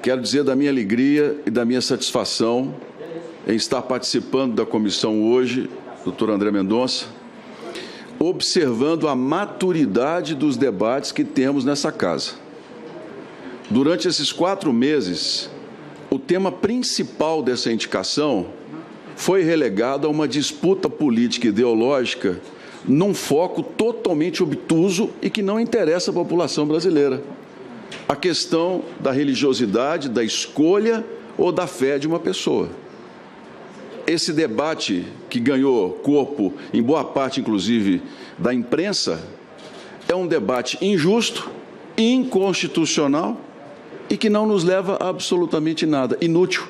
Quero dizer da minha alegria e da minha satisfação em estar participando da comissão hoje, doutor André Mendonça, observando a maturidade dos debates que temos nessa casa. Durante esses 4 meses, o tema principal dessa indicação foi relegado a uma disputa política e ideológica num foco totalmente obtuso e que não interessa à população brasileira. A questão da religiosidade, da escolha ou da fé de uma pessoa. Esse debate, que ganhou corpo, em boa parte, inclusive, da imprensa, é um debate injusto, inconstitucional e que não nos leva a absolutamente nada, inútil.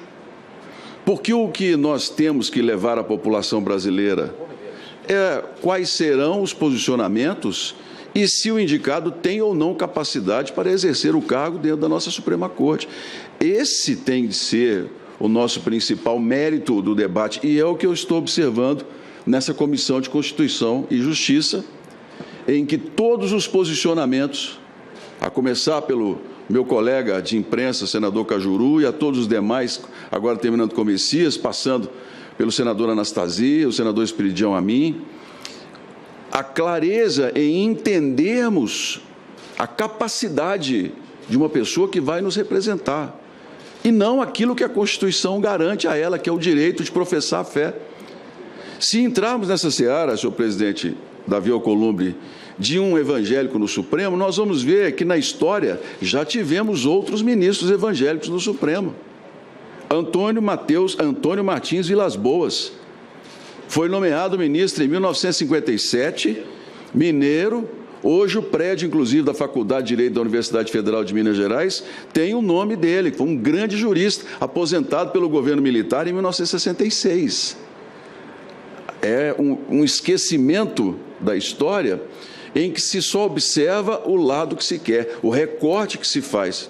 Porque o que nós temos que levar à população brasileira é quais serão os posicionamentos e se o indicado tem ou não capacidade para exercer o cargo dentro da nossa Suprema Corte. Esse tem de ser o nosso principal mérito do debate e é o que eu estou observando nessa Comissão de Constituição e Justiça, em que todos os posicionamentos, a começar pelo meu colega de imprensa, senador Cajuru, e a todos os demais, agora terminando com Messias, passando pelo senador Anastasia, o senador Esperidião Amin, a clareza em entendermos a capacidade de uma pessoa que vai nos representar, e não aquilo que a Constituição garante a ela, que é o direito de professar a fé. Se entrarmos nessa seara, senhor presidente Davi Alcolumbre, de um evangélico no Supremo, nós vamos ver que na história já tivemos outros ministros evangélicos no Supremo. Antônio Martins Vilas Boas foi nomeado ministro em 1957, mineiro. Hoje o prédio, inclusive, da Faculdade de Direito da Universidade Federal de Minas Gerais tem o nome dele, que foi um grande jurista, aposentado pelo governo militar em 1966. É um esquecimento da história em que se só observa o lado que se quer, o recorte que se faz.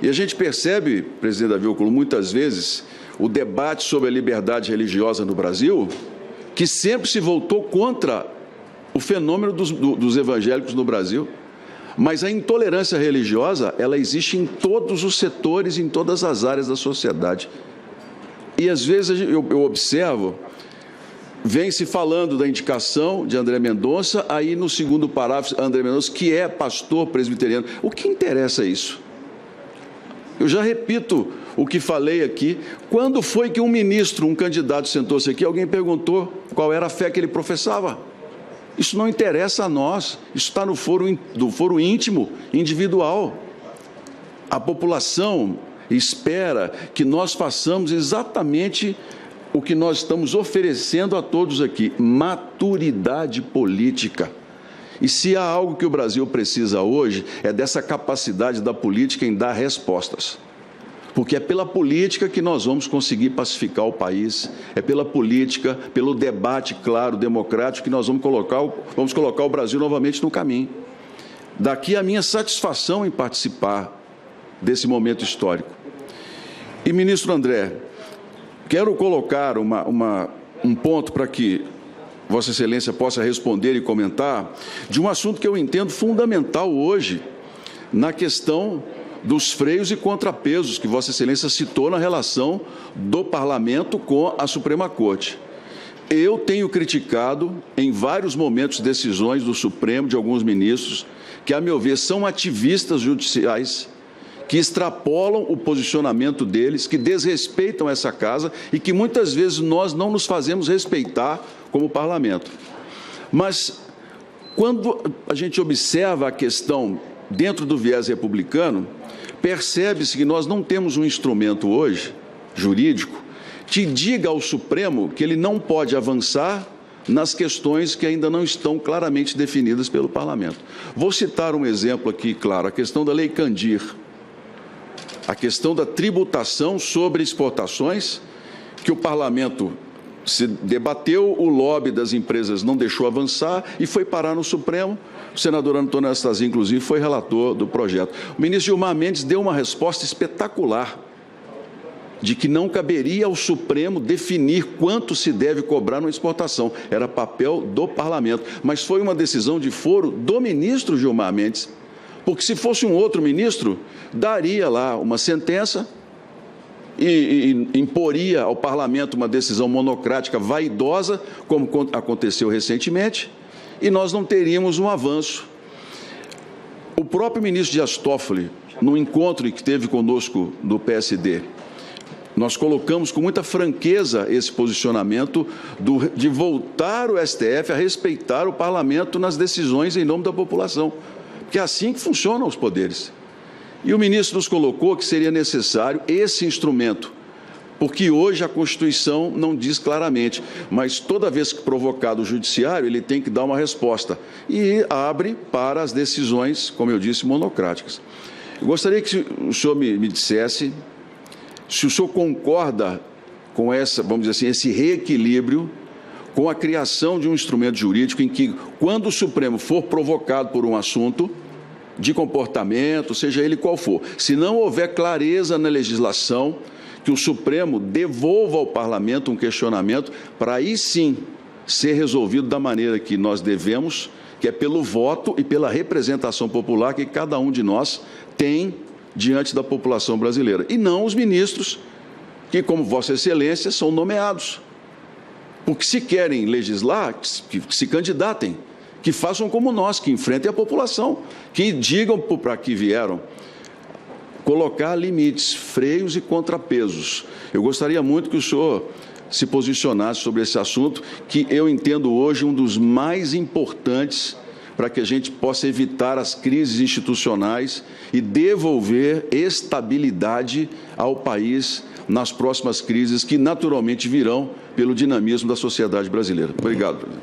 E a gente percebe, presidente Davi Alcolumbre, muitas vezes, o debate sobre a liberdade religiosa no Brasil, que sempre se voltou contra o fenômeno dos evangélicos no Brasil. Mas a intolerância religiosa, ela existe em todos os setores, em todas as áreas da sociedade. E, às vezes, eu observo, vem se falando da indicação de André Mendonça, aí no segundo parágrafo, André Mendonça, que é pastor presbiteriano. O que interessa isso? Eu já repito o que falei aqui. Quando foi que um ministro, um candidato sentou-se aqui, alguém perguntou qual era a fé que ele professava? Isso não interessa a nós, isso está no foro íntimo, individual. A população espera que nós façamos exatamente o que nós estamos oferecendo a todos aqui, maturidade política. E se há algo que o Brasil precisa hoje, é dessa capacidade da política em dar respostas. Porque é pela política que nós vamos conseguir pacificar o país, é pela política, pelo debate claro, democrático, que nós vamos colocar o Brasil novamente no caminho. Daqui a minha satisfação em participar desse momento histórico. E, ministro André, quero colocar um ponto para que Vossa Excelência possa responder e comentar de um assunto que eu entendo fundamental hoje na questão dos freios e contrapesos que Vossa Excelência citou na relação do Parlamento com a Suprema Corte. Eu tenho criticado em vários momentos decisões do Supremo, de alguns ministros, que, a meu ver, são ativistas judiciais, que extrapolam o posicionamento deles, que desrespeitam essa casa e que muitas vezes nós não nos fazemos respeitar como parlamento. Mas, quando a gente observa a questão dentro do viés republicano, percebe-se que nós não temos um instrumento hoje, jurídico, que diga ao Supremo que ele não pode avançar nas questões que ainda não estão claramente definidas pelo Parlamento. Vou citar um exemplo aqui, claro, a questão da Lei Candir, a questão da tributação sobre exportações, que o Parlamento se debateu, o lobby das empresas não deixou avançar e foi parar no Supremo. O senador Antônio Anastasia, inclusive, foi relator do projeto. O ministro Gilmar Mendes deu uma resposta espetacular, de que não caberia ao Supremo definir quanto se deve cobrar numa exportação. Era papel do Parlamento. Mas foi uma decisão de foro do ministro Gilmar Mendes, Porque se fosse um outro ministro, daria lá uma sentença e imporia ao parlamento uma decisão monocrática vaidosa, como aconteceu recentemente, e nós não teríamos um avanço. O próprio ministro Dias Toffoli, no encontro que teve conosco do PSD, nós colocamos com muita franqueza esse posicionamento de voltar o STF a respeitar o parlamento nas decisões em nome da população, porque é assim que funcionam os poderes. E o ministro nos colocou que seria necessário esse instrumento, porque hoje a Constituição não diz claramente, mas toda vez que provocado o judiciário, ele tem que dar uma resposta e abre para as decisões, como eu disse, monocráticas. Eu gostaria que o senhor me dissesse se o senhor concorda com essa, vamos dizer assim, esse reequilíbrio com a criação de um instrumento jurídico em que, quando o Supremo for provocado por um assunto de comportamento, seja ele qual for, se não houver clareza na legislação, que o Supremo devolva ao Parlamento um questionamento para aí sim ser resolvido da maneira que nós devemos, que é pelo voto e pela representação popular que cada um de nós tem diante da população brasileira, e não os ministros que, como Vossa Excelência, são nomeados. Porque se querem legislar, que se candidatem, que façam como nós, que enfrentem a população, que digam para que vieram, colocar limites, freios e contrapesos. Eu gostaria muito que o senhor se posicionasse sobre esse assunto, que eu entendo hoje um dos mais importantes para que a gente possa evitar as crises institucionais e devolver estabilidade ao país nas próximas crises que naturalmente virão pelo dinamismo da sociedade brasileira. Obrigado, presidente.